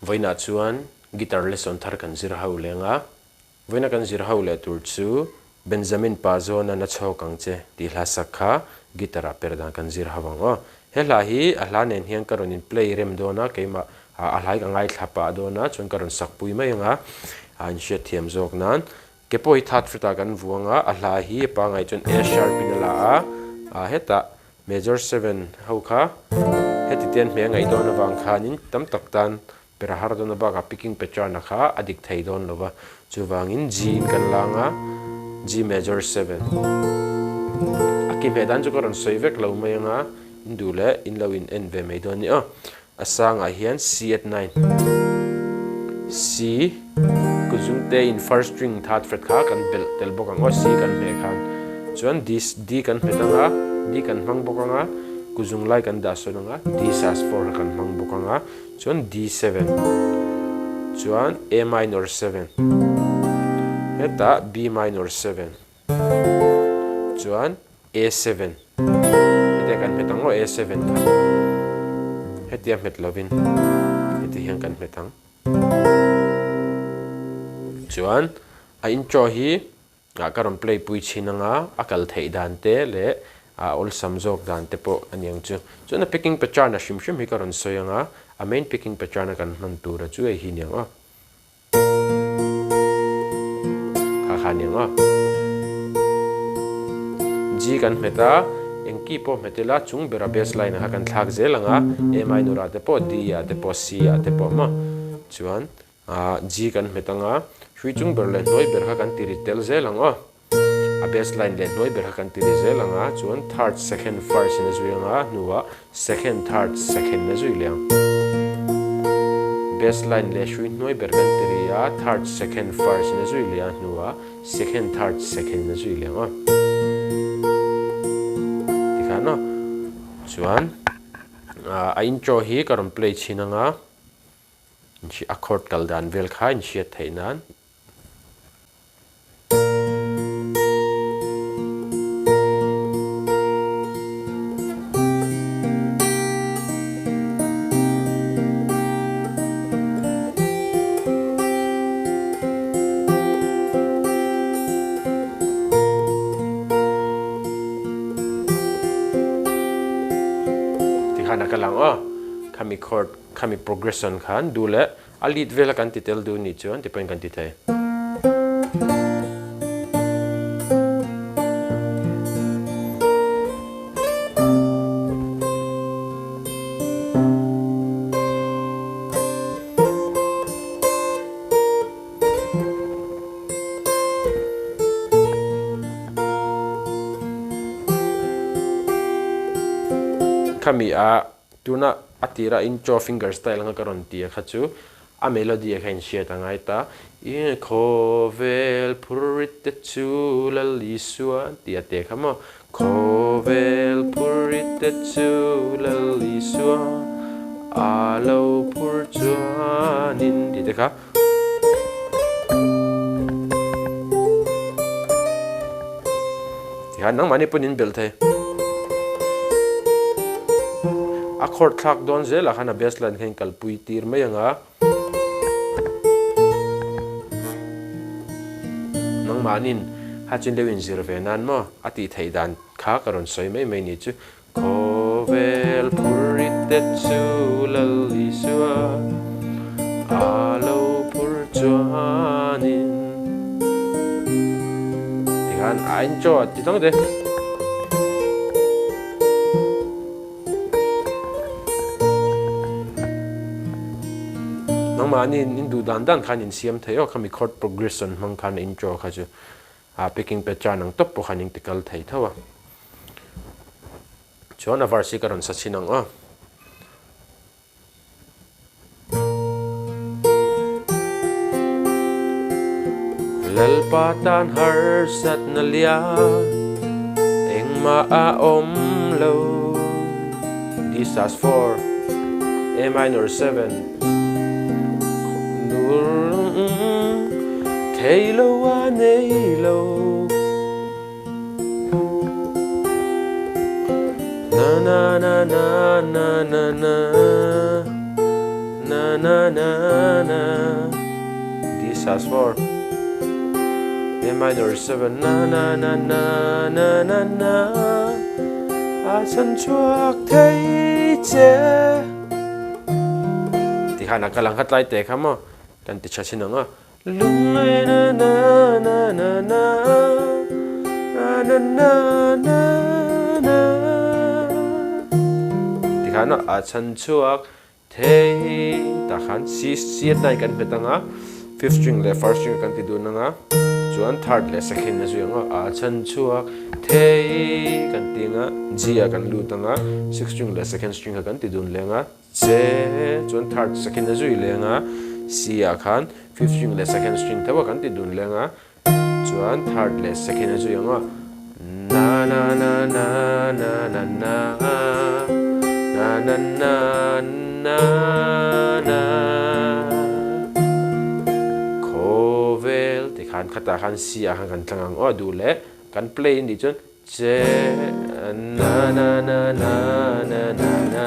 voina chuan guitar lesson thar kan zir ho lenga voina kan zir ho le tur chu Benjamin Pazawna na chhawk ang che ti hla sakha guitar perdan kan zir hawang hela hi ahla nen hian karonin play rem dona keima alhai angai thapa dona chun karon sakpui mai nga an she thiam jok nan kepoi that frita kan vuanga ahla hi pa ngai chun a sharp in la a heta major 7 ho kha heti ten me ngai dona wang khanin tam tak tan pera har dona ba ka picking pattern kha adik thei don lova chuwangin G kan langa G major 7 aki medan chu karon soivek lo mai nga indule in lo in n ve mai don ni asang a hian C at 9 C kuzung te in first string third fret kha kan bel tel bokang C kan me khan chuan this D kan metanga D kan mang bokanga kuzung lai kan da sonanga D sus4 kan mang bokanga chuan D7 chuan A minor 7 heta B minor 7 chuan A7 heta kan metango A7 kha hetiam met lovin heti hian kan metang chuan a intro hi karon play pui chinanga akal thei dan te le ol samjok dan te po aniang chu chuan a picking pattern a shim hi karon soyanga a main picking pattern kan man tura chu hi niang kha niang G kan meta engki po metela chung bera baseline ha kan thak zelanga A minor ate po D ate po C ate po ma chuan G kan metanga hui chung berle noi ber ha kan tiri tel zelanga a baseline le noi ber ha kan tiri zelanga chuan third second first na zuinga nuwa second third second na zuiliang baseline le hui noi ber kan tiri ya third second first na zuilia nuwa second third second na zuiliang no chuan a intro hi karon play chinanga chi accord kal dan vel kha in she theinan nakalang kami chord kami progression khan dule a lead vela kan titel du ni chuan ti point kan ti thai kami tuna atira intro finger style nga karon tia khachu a melody a khain shia tangai ta in khovel purit chu lalisua tia te khamo khovel purit chu lalisua alo pur chuanin ti te kha ti han nang mani punin bel thai accord thak don zela khana baseline khen kalpui tir mayanga nang manin hachin lewin zirve nan mo ati theidan kha karon soi mai mai ni chu khovel purit chu lalisua alo pur chuanin tihan ain cho ti tong de mani indu dan khanin siam thayo khami chord progression mang khan intro khaju picking pattern ang top po khaning tikal thai thawa chona verse karon sachinang lalpatan harsat nalia eng maom lo D sus4 A minor 7 Kalo anelo na na na na na na na na na na na. D sus4. A minor 7 na na na na na na na. Chan chuak thấy che. Thì hai nãy kalang hát lại tệ khám mo. Kan ti chasin nga. Lung na na na na na na na na na. Thì hai nó chan chuak thấy ta khan si này kan petanga. Fifth string le first string kan ti du nga. Chuan third le second na zuya nga chan chuak thei kan ti nga G kan lu ta nga sixth string le second string kan ti dun le nga che chuan third second na zui le nga C khan fifth string le second string thawa kan ti dun le nga chuan third le second na zuya nga na na na na na na na na na na na na kan khata kan sia kan tlangang o du le kan play ni chon che na na na na na na na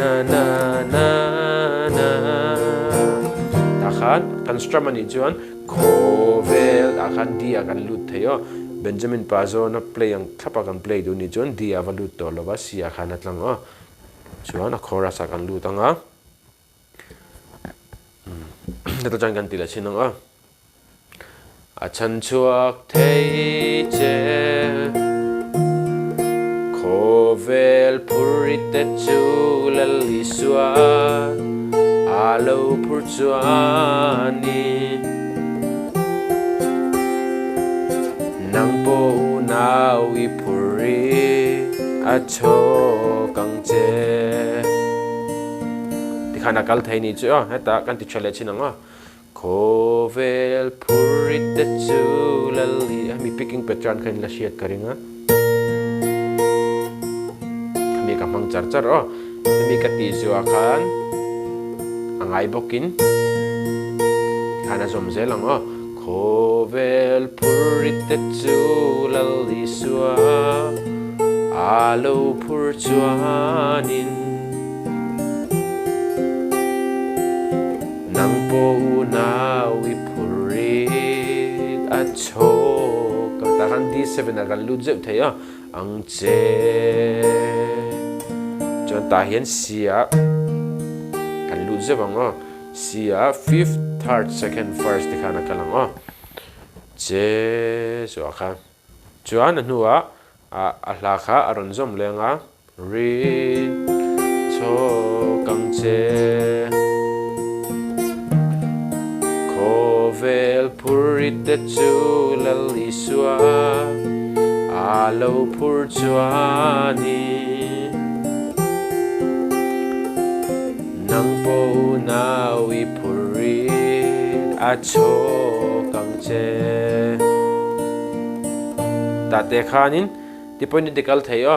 na na na na ta kan strum ani chon kovel ta kan dia kan lut theyo Benjamin Pazawna play ang thapa kan play du ni chon dia valut to lova sia kan atlang o chuan a chorus kan lut anga Nito chan kan tila sinang o chan chuak thấy che Kovel purite chu lali sua Alo pur chuani Nang po unawi puri cho kang che Thì khả năng kal thấy ni chứ heta kan ti chale sinang o Kovel purite chu lali mi picking pattern kan la shiat karinga mi ka mang char char o mi ka ti zu akan angai bokin kana som zelang o Kovel purite chu lali sua alo pur chuanin Nang po unawi purit cho ta kan D7 na kan ludzep theya ang che chon ta hian sia kan ludzep ang o sia fifth third second first ti khana kalang o che so kha chuan nuwa a hla kha aron zom lenga ri cho kang che Kovel purite chu lali sua Alo pur chuani Nang po unawi purit cho kang che Tate khanin ti point ni dekal thayo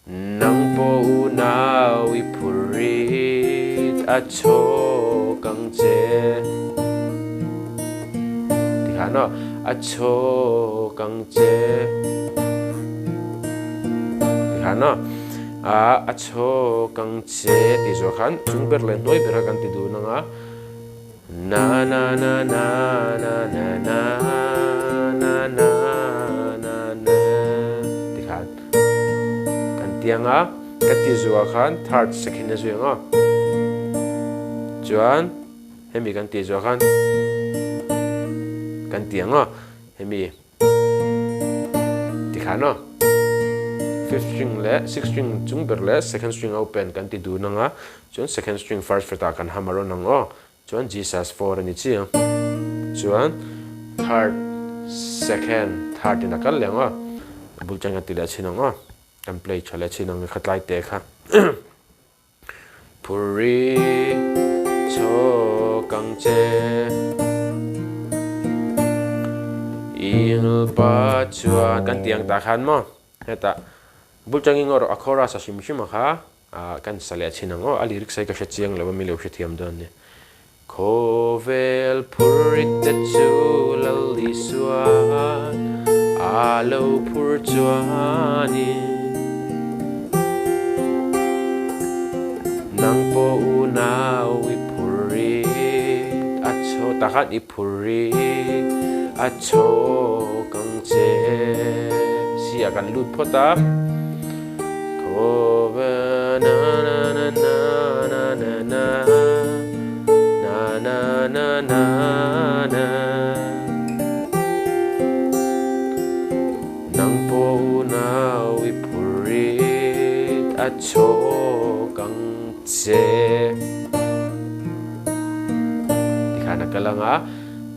Nang po unawi purit cho kang che Ano cho kang che Ano cho kang che ti zo khan chung ber le noi ber kan ti du nga na na na na na na na na na na na ti khan kan tianga ka ti zo khan third second zo nga chuan hemi kan ti zo khan kan tiang o hemi ti khano fifth string le sixth string chung ber le second string open kan ti du nga chuan second string first fret kan hamaro nang o chuan G sus4 ani chi chuan third second third in akal leng o bul chang ti la chinang o kan play chale chinang khatlai te kha puri cho kang che Il pa chuan kan tiang ta khan mo heta bulchangi ngor akhora sa shimshima kha kan salia chinang o ali riksai ka chiang lewa mi lew thiam don ne Kovel purite chu lali suan alo pur chuani nang po unaw ipurit acho takan ipurit acho kang che si akan lut phota ko na na na na na na na na na na na nang po unaw ipurit acho kang che di khana kalanga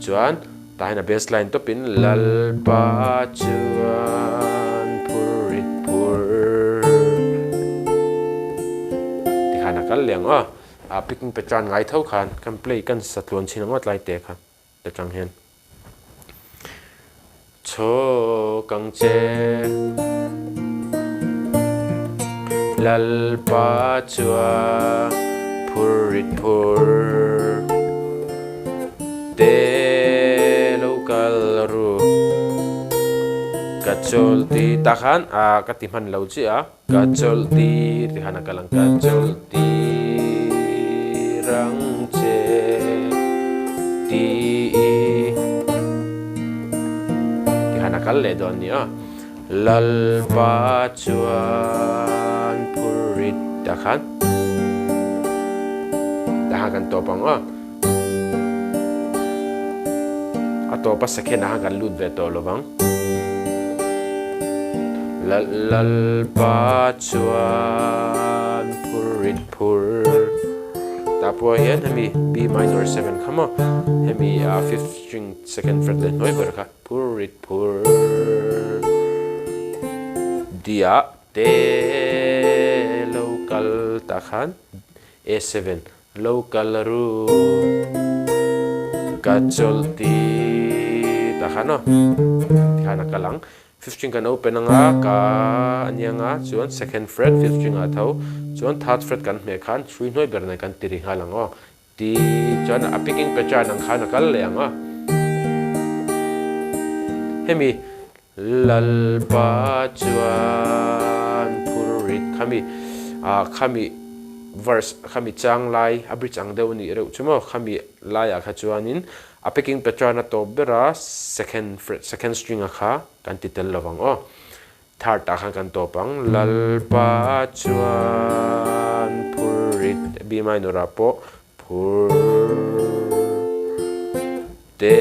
chuan tai na baseline to pin lal pa chuan purit pur di khana kal leng picking patran ngai thau khan kan play kan satlon chinangot lai te khan te chang hen cho kang che lal pa chua purit pur te local ru kachol ti takhan katiman lau chi kachol ti hana kalang kachol ti rang che ti hana kal le don ni lal pa chuan purit takhan dahagan topang atopa second dahagan lut ve to lovang lal pa chuan purit pur tapo hian hemi B minor 7 kama hemi 5th string second fret le noi ber kha purit pur dia te local takhan A7 local ru kachol ti takhano khana kalang 5th string kan open nga ka anya chuan second fret 5th string thau chuan third fret kan me khan 3 noi ber na kan tiri halang ti chuan picking patran ang khana kal leng hemi lal pa chuan purit khami verse khami chang lai abri chang deu ni reu chumo khami lai kha chuanin picking patran to bera second string kha kan titel lawang third ta kan topang lal pa chuan purit B minor po pur te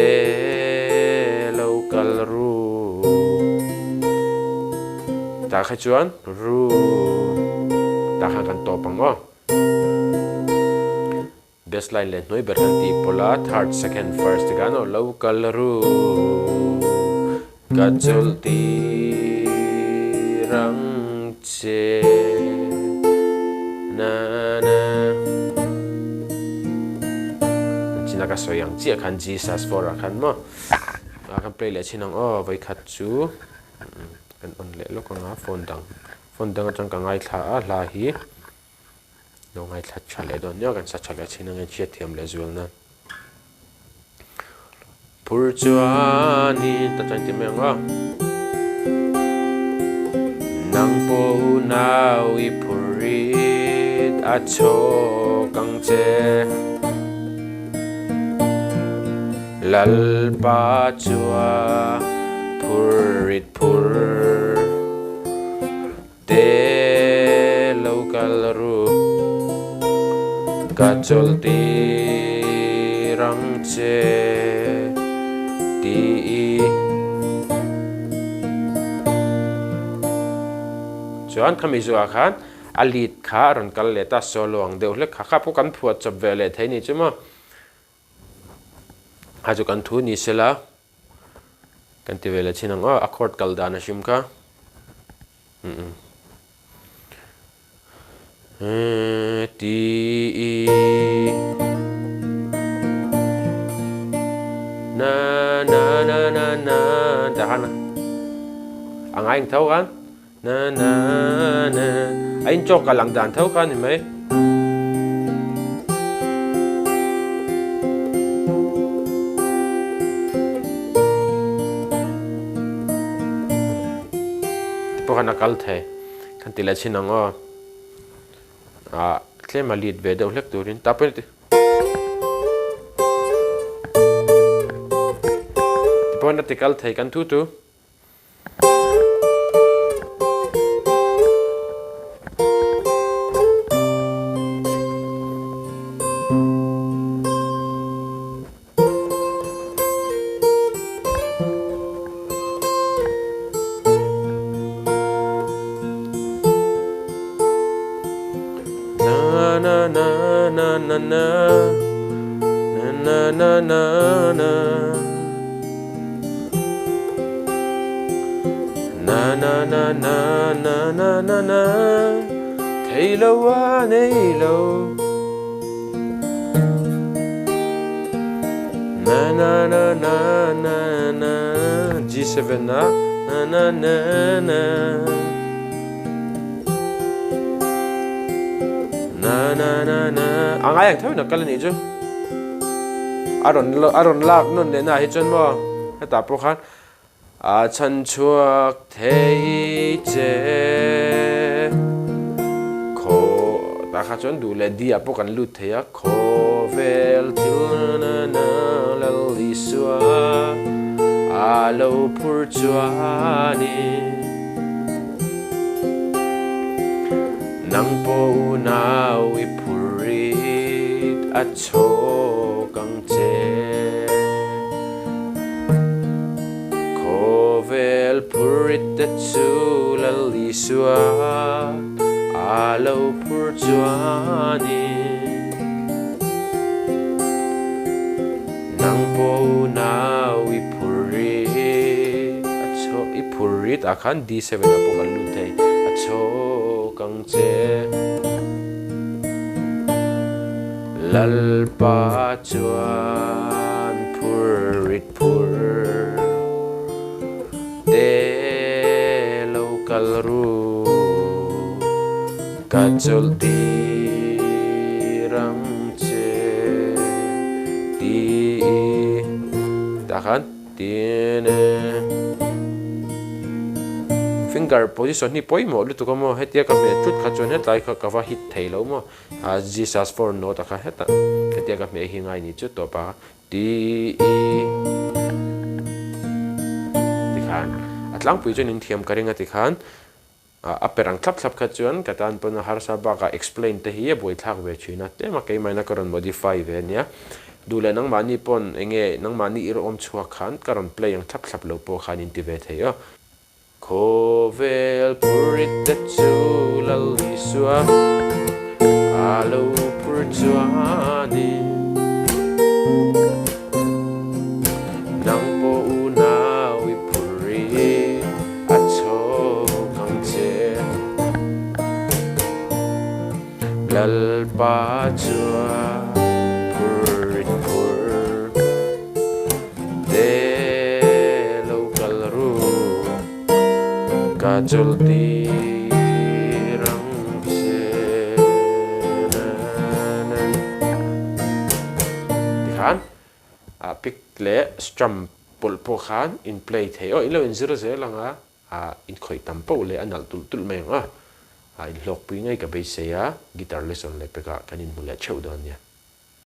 local ru ta kha chuan ru ta kan topang baseline length noi berkan ti pola third second first gano local ru kachol ti rang che na na china ka soyang chi kan Jesus for kan mo kan play le chinang vai khat chu kan on le lo ka phone dang atang ka ngai thla la hi no ngai thla chale don yo kan sa chale chinang e che thiam le zual na pur chuani ta chang ti menga nang po nau I purit acho kang che lal pa chua purit pur te local ru kachol ti rang che ti chuan khami zuwa khan alit kha ron kal leta solo ang deuh le kha pu kan phuat chop vele theini chuma haju kan thu ni sela kan ti vele chinang accord kal dana shim ka ti na na na na na ta hana angai thau kan na na na anh cho cả lăng đàn thấu kan thì mấy po kana kal the kan tila chinang tle ma lead ve do hlek turin tapen ti pon tikal thei kan tu tu na na na na na na na na na na na na na na na na na thei lo wa nei lo na na na na na na G7 na na na na na na na ang ayang thawi na kala ni chu aron lak nun le na hi chon mo ta pro khan a chan chuak thei che kho ta kha chon du le di apo kan lu theya kho vel til na na la li suwa a lo pur chuani nang po unaw ipurit at chokang che kovel purit at sulali suat alaw purjuani nang po unaw ipurit at ipurit akan D7 na po kalutay at kang che lalpa chuan purit pur te local ru kachol tirang che ti takan tiene finger position ni poi mo lu to mo hetia ka me tut kha chon het lai kha ka wa hit thei lo mo a jesus for no ta kha heta hetia ka me hi ngai ni chu to pa ti khan atlang pui chon in thiam karinga ti khan a perang thlap thlap kha chuan ka tan pon har sa ba ka explain te hi boi thak ve china te ma ke mai na karon modify ve nia dule nang mani pon enge nang mani ir om chua khan karon play ang thlap thlap lo po khan in ti ve theyo kovel purit at sulali suwa alaw purjuani nang po unaw ipurit at chokang che lalpa chua purit pur de local ru kachol tirang se di khan pick le strum pul po khan in play thei o ilo in 0 langa in khoi tampo le anal tul tul me nga in lok pi ngai ka be se ya guitar lesson le pe ka kanin mula cheu don ya